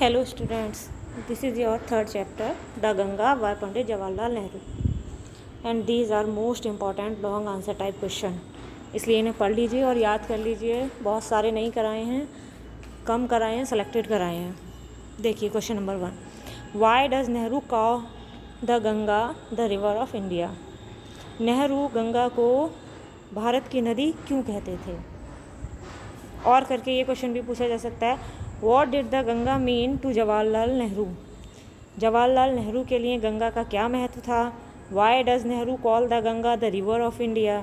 Hello students, this is your third chapter, The Ganga by Pandit Jawaharlal Nehru, and these are most important long answer type question. इसलिए इन्हें पढ़ लीजिए और याद कर लीजिए. बहुत सारे नहीं कराए हैं, कम कराए हैं, सेलेक्टेड कराए हैं. देखिए question number 1, Y does Nehru call the Ganga the river of India. Nehru Ganga को भारत की नदी क्यों कहते थे. और करके ये क्वेश्चन भी पूछा जा सकता है, what did the Ganga mean to Jawaharlal Nehru. Jawaharlal Nehru के लिए गंगा का क्या महत्व था. Why does Nehru call the Ganga the river of India.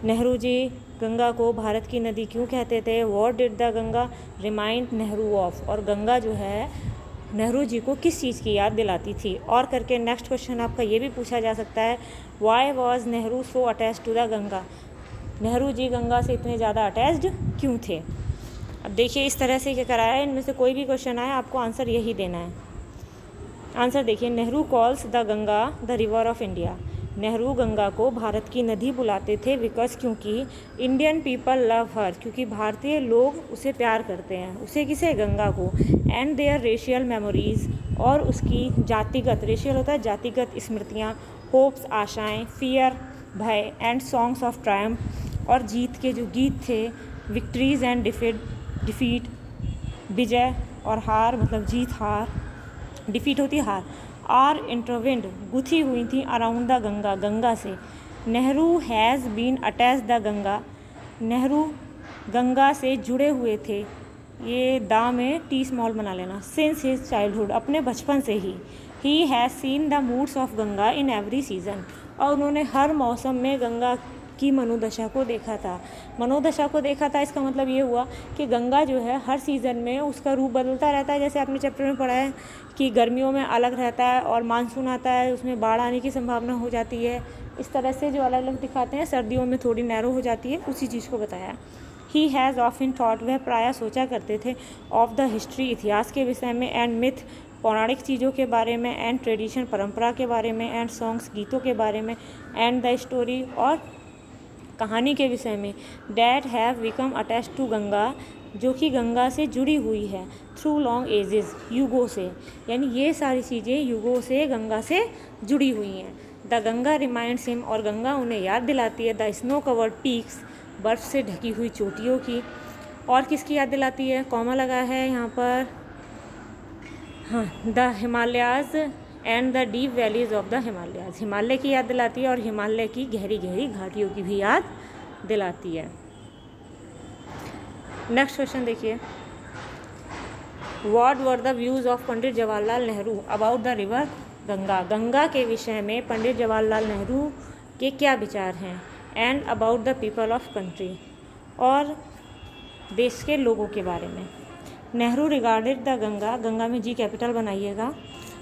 Nehru ji Ganga को भारत की नदी क्यों कहते थे. What did the Ganga remind Nehru of. और गंगा जो है नेहरू जी को किस चीज़ की याद दिलाती थी. और करके नेक्स्ट क्वेश्चन आपका ये भी पूछा जा सकता है, why was Nehru so attached to the Ganga. Nehru ji Ganga से इतने ज़्यादा अटैच्ड क्यों थे. अब देखिए इस तरह से क्या कराया है, इनमें से कोई भी क्वेश्चन आए आपको आंसर यही देना है. आंसर देखिए, Nehru calls the Ganga the river of India. Nehru Ganga को भारत की नदी बुलाते थे बिकॉज क्योंकि इंडियन पीपल लव हर, क्योंकि भारतीय लोग उसे प्यार करते हैं. उसे किसे, गंगा को. एंड देयर रेशियल मेमोरीज, और उसकी जातिगत, रेशियल होता है जातिगत स्मृतियाँ, होप्स आशाएँ, फियर भय, एंड सॉन्ग्स ऑफ ट्रायम्फ, और जीत के जो गीत थे, विक्ट्रीज एंड डिफीट, विजय और हार मतलब जीत हार, डिफीट होती हार, आर इंटरविंड गुथी हुई थी अराउंड द गंगा, गंगा से. Nehru has been attach the Ganga. Nehru Ganga से जुड़े हुए थे, ये दा में टी स्मॉल बना लेना, सिंस हिज चाइल्डहुड, अपने बचपन से he has seen the moods of Ganga in every season. और उन्होंने हर मौसम में गंगा की मनोदशा को देखा था. मनोदशा को देखा था, इसका मतलब ये हुआ कि गंगा जो है हर सीज़न में उसका रूप बदलता रहता है. जैसे आपने चैप्टर में पढ़ा है कि गर्मियों में अलग रहता है और मानसून आता है उसमें बाढ़ आने की संभावना हो जाती है. इस तरह से जो अलग अलग दिखाते हैं, सर्दियों में थोड़ी नैरो हो जाती है, उसी चीज़ को बताया. ही हैज़ ऑफन थॉट, वह प्रायः सोचा करते थे, ऑफ द हिस्ट्री, इतिहास के विषय में, एंड मिथ, पौराणिक चीज़ों के बारे में, एंड ट्रेडिशन, परंपरा के बारे में, एंड सॉन्ग्स, गीतों के बारे में, एंड द स्टोरी, और कहानी के विषय में, that have become attach to Ganga, जो कि गंगा से जुड़ी हुई है, थ्रू लॉन्ग एजेस, युगों से. यानी ये सारी चीज़ें युगों से गंगा से जुड़ी हुई हैं. द गंगा रिमाइंड्स हिम, और गंगा उन्हें याद दिलाती है, द स्नो कवर्ड पीक्स, बर्फ़ से ढकी हुई चोटियों की. और किसकी याद दिलाती है, कॉमा लगा है यहाँ पर, हाँ, the Himalayas and the deep valleys of the Himalayas, Himalaya की याद दिलाती है और हिमालय की गहरी गहरी घाटियों की भी याद दिलाती है. नेक्स्ट क्वेश्चन देखिए, what were the views of Pandit Jawaharlal Nehru about the river Ganga. Ganga के विषय में पंडित जवाहरलाल नेहरू के क्या विचार हैं. And about the people of country, और देश के लोगों के बारे में. नेहरू रिगार्डेड द गंगा, गंगा में जी कैपिटल बनाइएगा,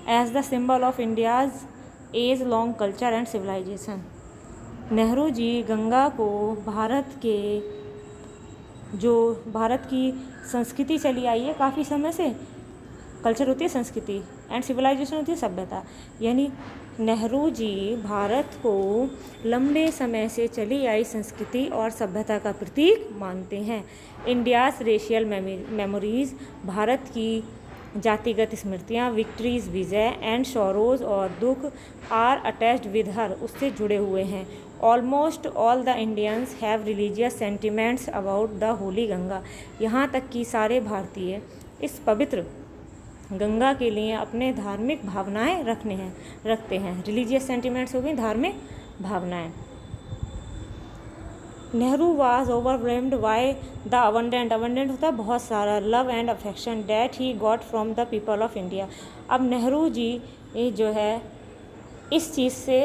as the symbol of India's age long culture and civilisation. Nehru ji Ganga को भारत के, जो भारत की संस्कृति चली आई है काफ़ी समय से, कल्चर होती है संस्कृति, एंड सिविलाइजेशन होती है सभ्यता. यानी नेहरू जी भारत को लंबे समय से चली आई संस्कृति और सभ्यता का प्रतीक मानते हैं. इंडियाज़ रेशियल मेमोरीज़, भारत की जातिगत स्मृतियाँ, विक्ट्रीज विजय, एंड सॉरोज और दुख, आर अटैच्ड विद हर, उससे जुड़े हुए हैं. Almost all the Indians have religious sentiments about the Holi Ganga, यहाँ तक कि सारे भारतीय इस पवित्र गंगा के लिए अपने धार्मिक भावनाएं रखते हैं. रिलीजियस सेंटिमेंट्स हो गई धार्मिक भावनाएं. Nehru was overwhelmed by the abundant, abundant होता है बहुत सारा, love and affection, that he got from the people of India. अब नेहरू जी जो है इस चीज़ से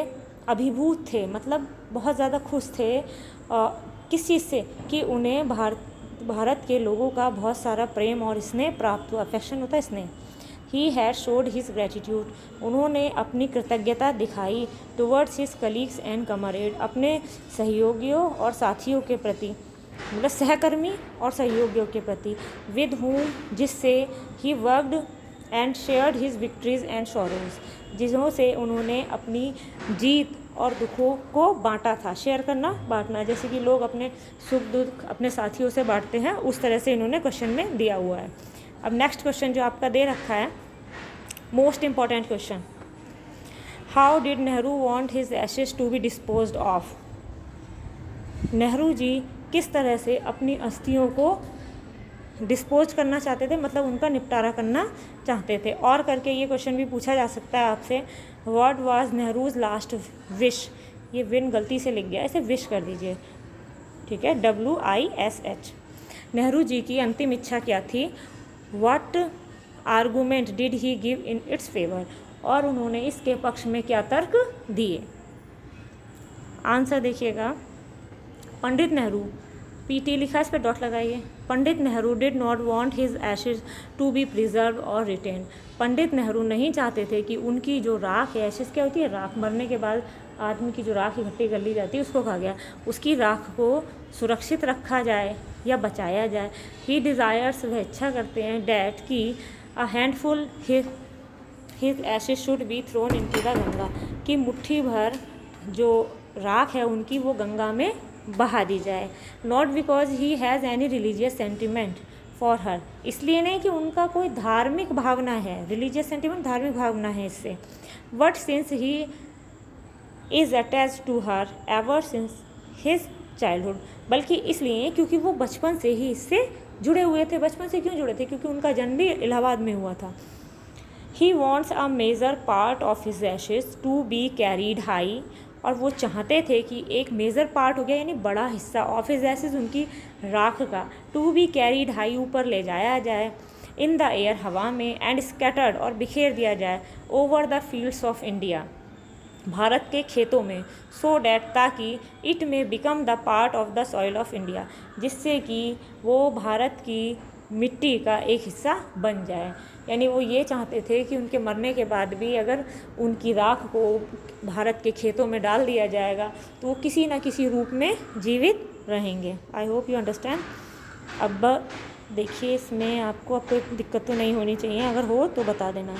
अभिभूत थे, मतलब बहुत ज़्यादा खुश थे. किस चीज़ से, कि उन्हें भारत के लोगों का बहुत सारा प्रेम और स्नेह प्राप्त हुआ. अफेक्शन होता है स्नेह. He had showed his gratitude, उन्होंने अपनी कृतज्ञता दिखाई, towards his colleagues and comrade, अपने सहयोगियों और साथियों के प्रति, मतलब सहकर्मी और सहयोगियों के प्रति. विद हूम, जिससे, he worked and shared his victories and sorrows, जिसों से उन्होंने अपनी जीत और दुखों को बांटा था. शेयर करना, बांटना, जैसे कि लोग अपने सुख दुख अपने साथियों से बांटते हैं, उस तरह से इन्होंने क्वेश्चन में दिया हुआ है. अब नेक्स्ट क्वेश्चन जो आपका दे रखा है, most important question, how did Nehru want his ashes to be disposed of. Nehru ji किस तरह से अपनी अस्थियों को डिस्पोज करना चाहते थे, मतलब उनका निपटारा करना चाहते थे। और करके ये क्वेश्चन भी पूछा जा सकता है आपसे, what was Nehru's last wish. ये विन गलती से लिख गया, इसे विश कर दीजिए, ठीक है, WISH। नेहरू जी की अंतिम इच्छा क्या थी, what argument did he give in its favour, और उन्होंने इसके पक्ष में क्या तर्क दिए। आंसर देखिएगा, पंडित नेहरू, PT लिखा है, इस पर डॉट लगाइए। Pandit Nehru did not want his ashes to be preserve और रिटेन। पंडित नेहरू नहीं चाहते थे कि उनकी जो राख है, एशेज क्या होती है, राख, मरने के बाद आदमी की जो राख इकट्ठी कर ली जाती है उसको कहा गया, उसकी राख को सुरक्षित रखा जाए या बचाया जाए। ही डिज़ायर्स, वह इच्छा करते हैं, डैट की a handful his Ashes should be thrown into the Ganga, कि मुट्ठी भर जो राख है उनकी वो गंगा में बहा दी जाए। Not because he has any religious sentiment for her, इसलिए नहीं कि उनका कोई धार्मिक भावना है, रिलीजियस सेंटिमेंट धार्मिक भावना है इससे, but since he is attach to her ever since his childhood, बल्कि इसलिए क्योंकि वो बचपन से ही इससे जुड़े हुए थे। बचपन से क्यों जुड़े थे, क्योंकि उनका जन्म भी इलाहाबाद में हुआ था। He wants a major part of his ashes to be carried high, और वो चाहते थे कि एक मेजर पार्ट हो गया, यानी बड़ा हिस्सा, ऑफ हिज एशेज, उनकी राख का, टू बी कैरीड हाई, ऊपर ले जाया जाए, इन द एयर, हवा में, एंड स्कैटर्ड, और बिखेर दिया जाए, over the fields of India, Bharat के खेतों में, सो डैट, ताकि, इट में become the part of the soil of India, जिससे कि वो भारत की मिट्टी का एक हिस्सा बन जाए। यानी वो ये चाहते थे कि उनके मरने के बाद भी अगर उनकी राख को भारत के खेतों में डाल दिया जाएगा तो वो किसी न किसी रूप में जीवित रहेंगे। I hope you understand. अब देखिए, इसमें आपको अब कोई दिक्कत तो नहीं होनी चाहिए, अगर हो तो बता देना।